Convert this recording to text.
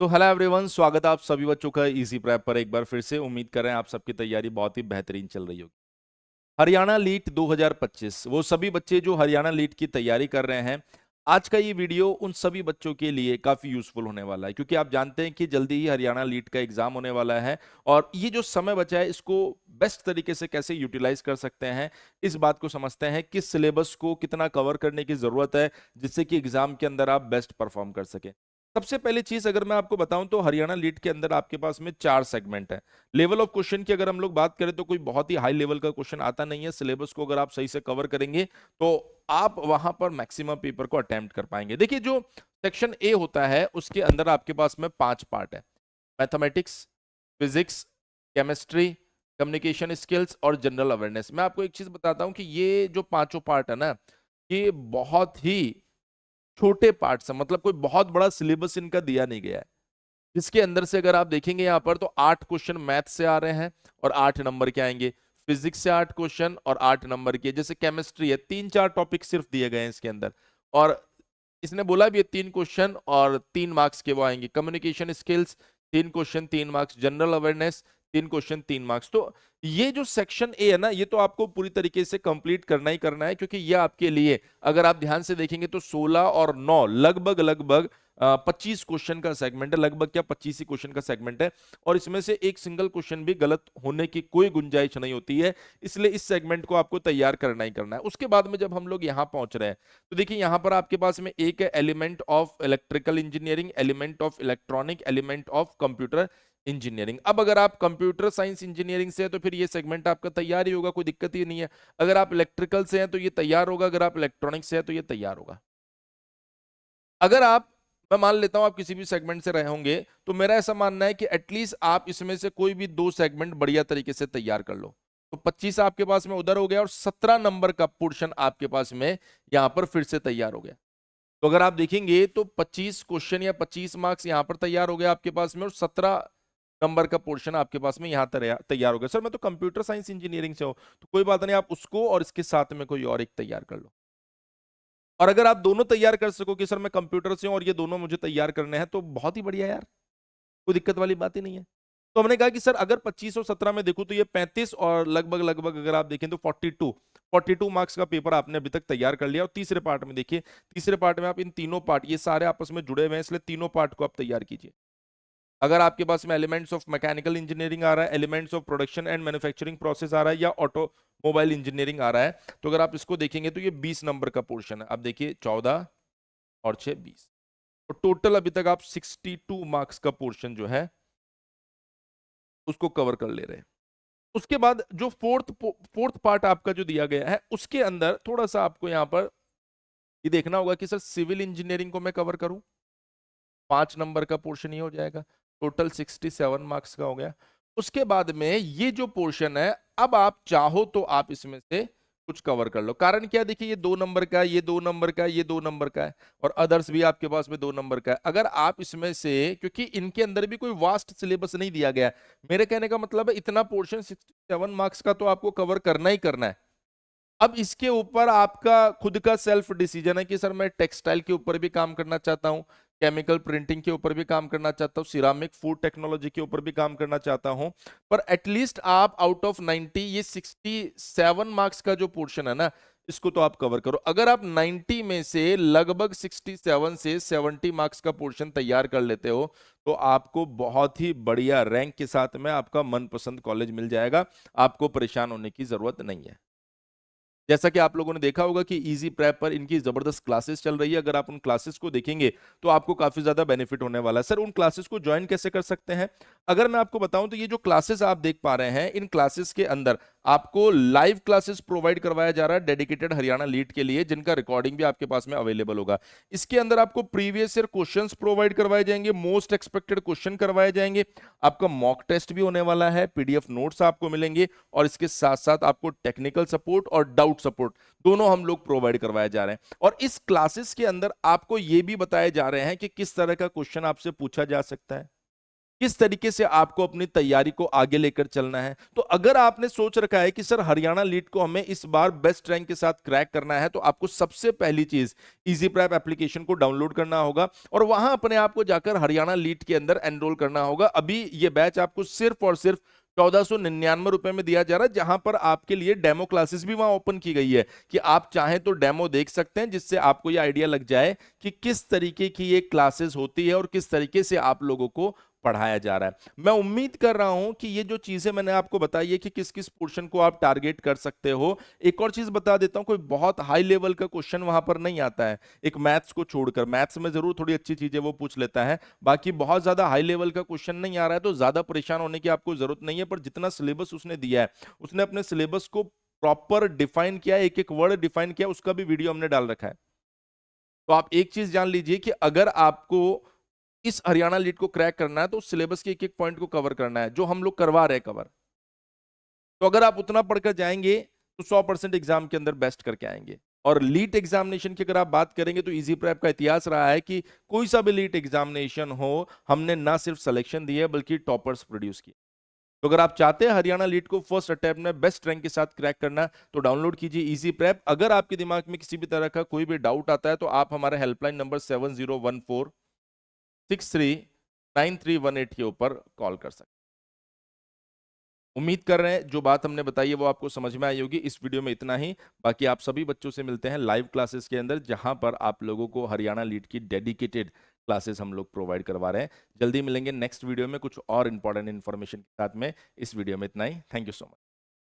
तो hello everyone, स्वागत है आप सभी बच्चों का इजी प्रेप पर एक बार फिर से। उम्मीद कर रहे हैं आप सबकी तैयारी बहुत ही बेहतरीन चल रही होगी। हरियाणा लीट 2025, वो सभी बच्चे जो हरियाणा लीट की तैयारी कर रहे हैं, आज का ये वीडियो उन सभी बच्चों के लिए काफी यूजफुल होने वाला है, क्योंकि आप जानते हैं कि जल्दी ही हरियाणा लीट का एग्जाम होने वाला है। और ये जो समय बचा है, इसको बेस्ट तरीके से कैसे यूटिलाइज कर सकते हैं, इस बात को समझते हैं। किस सिलेबस को कितना कवर करने की जरूरत है, जिससे कि एग्जाम के अंदर आप बेस्ट परफॉर्म कर सकें। सबसे पहली चीज अगर मैं आपको बताऊं तो हरियाणा लीट के अंदर आपके पास में 4 सेगमेंट है। लेवल ऑफ क्वेश्चन की अगर हम लोग बात करें तो कोई बहुत ही हाई लेवल का क्वेश्चन आता नहीं है। सिलेबस को अगर आप सही से कवर करेंगे तो आप वहां पर मैक्सिमम पेपर को अटेम्प्ट कर पाएंगे। देखिए, जो सेक्शन ए होता है उसके अंदर आपके पास में 5 पार्ट है: mathematics, physics, chemistry, communication skills और जनरल अवेयरनेस। मैं आपको एक चीज बताता हूं कि ये जो पांचों पार्ट है ना, ये बहुत ही छोटे पार्ट है, मतलब कोई बहुत बड़ा सिलेबस इनका दिया नहीं गया है। जिसके अंदर से अगर आप देखेंगे यहाँ पर तो 8 क्वेश्चन मैथ से आ रहे हैं और 8 नंबर के आएंगे। फिजिक्स से 8 क्वेश्चन और 8 नंबर के। जैसे केमिस्ट्री है, 3-4 टॉपिक सिर्फ दिए गए हैं इसके अंदर, और इसने बोला भी 3 क्वेश्चन और 3 मार्क्स के वो आएंगे। Communication skills 3 question 3 marks, general awareness 3 question 3 marks. तो ये जो सेक्शन ए है ना, ये तो आपको पूरी तरीके से कंप्लीट करना ही करना है, क्योंकि ये आपके लिए अगर आप ध्यान से देखेंगे तो 16 और 9 लगभग लगभग 25 क्वेश्चन का सेगमेंट है। लगभग क्या 25 ही क्वेश्चन का सेगमेंट है, और इसमें से एक सिंगल क्वेश्चन भी गलत होने की कोई गुंजाइश नहीं होती है। इसलिए इस सेगमेंट को आपको तैयार करना ही करना है। उसके बाद में जब हम लोग यहाँ पहुंच रहे हैं तो देखिए, यहाँ पर आपके पास में एक है element of electrical engineering, element of electronic, element of computer engineering. अब अगर आप कंप्यूटर साइंस इंजीनियरिंग से है तो फिर ये सेगमेंट आपका तैयार ही होगा, कोई दिक्कत ही नहीं है। अगर आप इलेक्ट्रिकल से हैं तो ये तैयार होगा, अगर आप इलेक्ट्रॉनिक से है तो ये तैयार होगा। अगर आप, मैं मान लेता हूं आप किसी भी सेगमेंट से रहे होंगे, तो मेरा ऐसा मानना है कि एटलीस्ट आप इसमें से कोई भी 2 सेगमेंट बढ़िया तरीके से तैयार कर लो। तो 25 आपके पास में उधर हो गया और 17 नंबर का पोर्शन आपके पास में यहां पर फिर से तैयार हो गया। तो अगर आप देखेंगे तो 25 क्वेश्चन या 25 मार्क्स यहां पर तैयार हो गया आपके पास में, और 17 नंबर का पोर्शन आपके पास में यहां तैयार हो गया। सर मैं तो कंप्यूटर साइंस इंजीनियरिंग से हूं, तो कोई बात नहीं, आप उसको और इसके साथ में कोई और एक तैयार कर लो। और अगर आप दोनों तैयार कर सको कि सर मैं कंप्यूटर से हूं और ये दोनों मुझे तैयार करने हैं, तो बहुत ही बढ़िया यार, कोई दिक्कत वाली बात ही नहीं है। तो हमने कहा कि सर अगर 25 और 17 में देखूं तो ये 35 और लगभग लगभग अगर आप देखें तो 42 मार्क्स का पेपर आपने अभी तक तैयार कर लिया। और तीसरे पार्ट में देखिए, तीसरे पार्ट में आप इन तीनों पार्ट, ये सारे आपस में जुड़े हुए हैं, इसलिए तीनों पार्ट को आप तैयार कीजिए। अगर आपके पास में एलिमेंट्स ऑफ मैकेनिकल इंजीनियरिंग आ रहा है, elements of production and manufacturing process आ रहा है, या ऑटोमोबाइल इंजीनियरिंग आ रहा है, तो अगर आप इसको देखेंगे तो ये 20 नंबर का पोर्शन है। अब देखिए, 14 और 6 20, तो टोटल अभी तक आप 62 मार्क्स का पोर्शन जो है उसको कवर कर ले रहे हैं। उसके बाद जो फोर्थ पार्ट आपका जो दिया गया है, उसके अंदर थोड़ा सा आपको यहां पर ये देखना होगा कि सर सिविल इंजीनियरिंग को मैं कवर करूं, 5 नंबर का पोर्शन ही हो जाएगा। टोटल 67 मार्क्स का हो गया। उसके बाद में ये जो पोर्शन है, अब आप चाहो तो आप इसमें से कुछ कवर कर लो। कारण क्या, देखिए ये 2 नंबर का है, ये 2 नंबर का है, ये 2 नंबर का है, और अदर्स भी आपके पास में 2 नंबर का है। अगर आप इसमें से, क्योंकि इनके अंदर भी कोई वास्ट सिलेबस नहीं दिया गया है, मेरे कहने का मतलब है इतना पोर्शन 67 मार्क्स का तो आपको कवर करना ही करना है। अब इसके ऊपर आपका खुद का सेल्फ डिसीजन है कि सर मैं टेक्सटाइल के ऊपर भी काम करना चाहता हूं, केमिकल प्रिंटिंग के ऊपर भी काम करना चाहता हूं, सिरामिक फूड टेक्नोलॉजी के ऊपर भी काम करना चाहता हूं। पर एटलीस्ट आप आउट ऑफ 90 ये 67 मार्क्स का जो पोर्शन है ना, इसको तो आप कवर करो। अगर आप 90 में से लगभग 67 से 70 मार्क्स का पोर्शन तैयार कर लेते हो, तो आपको बहुत ही बढ़िया रैंक के साथ में आपका मनपसंद कॉलेज मिल जाएगा। आपको परेशान होने की जरूरत नहीं है। जैसा कि आप लोगों ने देखा होगा कि इजी प्रेप पर इनकी जबरदस्त क्लासेस चल रही है। अगर आप उन क्लासेस को देखेंगे तो आपको काफी ज्यादा बेनिफिट होने वाला है। सर उन क्लासेस को ज्वाइन कैसे कर सकते हैं? अगर मैं आपको बताऊं तो ये जो क्लासेस आप देख पा रहे हैं, इन क्लासेस के अंदर आपको लाइव क्लासेस प्रोवाइड करवाया जा रहा है डेडिकेटेड हरियाणा लीट के लिए, जिनका रिकॉर्डिंग भी आपके पास में अवेलेबल होगा। इसके अंदर आपको प्रीवियस ईयर क्वेश्चंस प्रोवाइड करवाए जाएंगे, मोस्ट एक्सपेक्टेड क्वेश्चन करवाए जाएंगे, आपका मॉक टेस्ट भी होने वाला है, पीडीएफ नोट्स आपको मिलेंगे, और इसके साथ साथ आपको टेक्निकल सपोर्ट और डाउट सपोर्ट दोनों हम लोग प्रोवाइड करवाए जा रहे हैं। और इस क्लासेस के अंदर आपको यह भी बताए जा रहे हैं कि किस तरह का क्वेश्चन आपसे पूछा जा सकता है। किस तरीके से आपको अपनी तैयारी को आगे लेकर चलना है। तो अगर आपने सोच रखा है कि सर हरियाणा लीट को हमें इस बार बेस्ट रैंक के साथ क्रैक करना है, तो आपको सबसे पहली चीज इजी प्रैप एप्लीकेशन को डाउनलोड करना होगा और वहां अपने आप को जाकर हरियाणा लीट के अंदर एनरोल करना होगा। अभी ये बैच आपको सिर्फ और सिर्फ 1499 रुपए में दिया जा रहा है, जहां पर आपके लिए डेमो क्लासेस भी वहां ओपन की गई है कि आप चाहें तो डेमो देख सकते हैं, जिससे आपको यह आइडिया लग जाए कि किस तरीके की ये क्लासेस होती है और किस तरीके से आप लोगों को पढ़ाया जा रहा है। मैं उम्मीद कर रहा हूं कि ये जो चीजें मैंने आपको बताई है कि किस किस पोर्शन को आप टारगेट कर सकते हो। एक और चीज बता देता हूं, कोई बहुत हाई लेवल का क्वेश्चन वहां पर नहीं आता है, एक मैथ्स को छोड़कर। मैथ्स में जरूर थोड़ी अच्छी चीजें वो पूछ लेता है, बाकी बहुत ज्यादा हाई लेवल का क्वेश्चन नहीं आ रहा है, तो ज्यादा परेशान होने की आपको जरूरत नहीं है। पर जितना सिलेबस उसने दिया है, उसने अपने सिलेबस को प्रॉपर डिफाइन किया, एक एक वर्ड डिफाइन किया, उसका भी वीडियो हमने डाल रखा है। तो आप एक चीज जान लीजिए कि अगर आपको इस हरियाणा लीट को क्रैक करना है तो उस सिलेबस के एक एक पॉइंट को कवर करना है, जो हम लोग करवा रहे हैं कवर। तो अगर आप उतना पढ़कर जाएंगे तो 100% एग्जाम के अंदर बेस्ट करके आएंगे। और लीट एग्जामिनेशन की अगर आप बात करेंगे तो इजी प्रेप का इतिहास रहा है कि कोई सा भी लीट एग्जामिनेशन हो, हमने ना सिर्फ सिलेक्शन दिया बल्कि टॉपर्स प्रोड्यूस किए। तो अगर आप चाहते हैं हरियाणा लीट को फर्स्ट अटेम्प्ट में बेस्ट रैंक के साथ क्रैक करना, तो डाउनलोड कीजिए इजी प्रेप। अगर आपके दिमाग में किसी भी तरह का कोई भी डाउट आता है तो आप हमारे हेल्पलाइन नंबर 7014639318 के ऊपर कॉल कर सकते हैं। उम्मीद कर रहे हैं जो बात हमने बताई है वो आपको समझ में आई होगी। इस वीडियो में इतना ही। बाकी आप सभी बच्चों से मिलते हैं लाइव क्लासेस के अंदर, जहां पर आप लोगों को हरियाणा लीट की डेडिकेटेड क्लासेस हम लोग प्रोवाइड करवा रहे हैं। जल्दी मिलेंगे नेक्स्ट वीडियो में कुछ और इंपॉर्टेंट इन्फॉर्मेशन के साथ में। इस वीडियो में इतना ही। Thank you so much.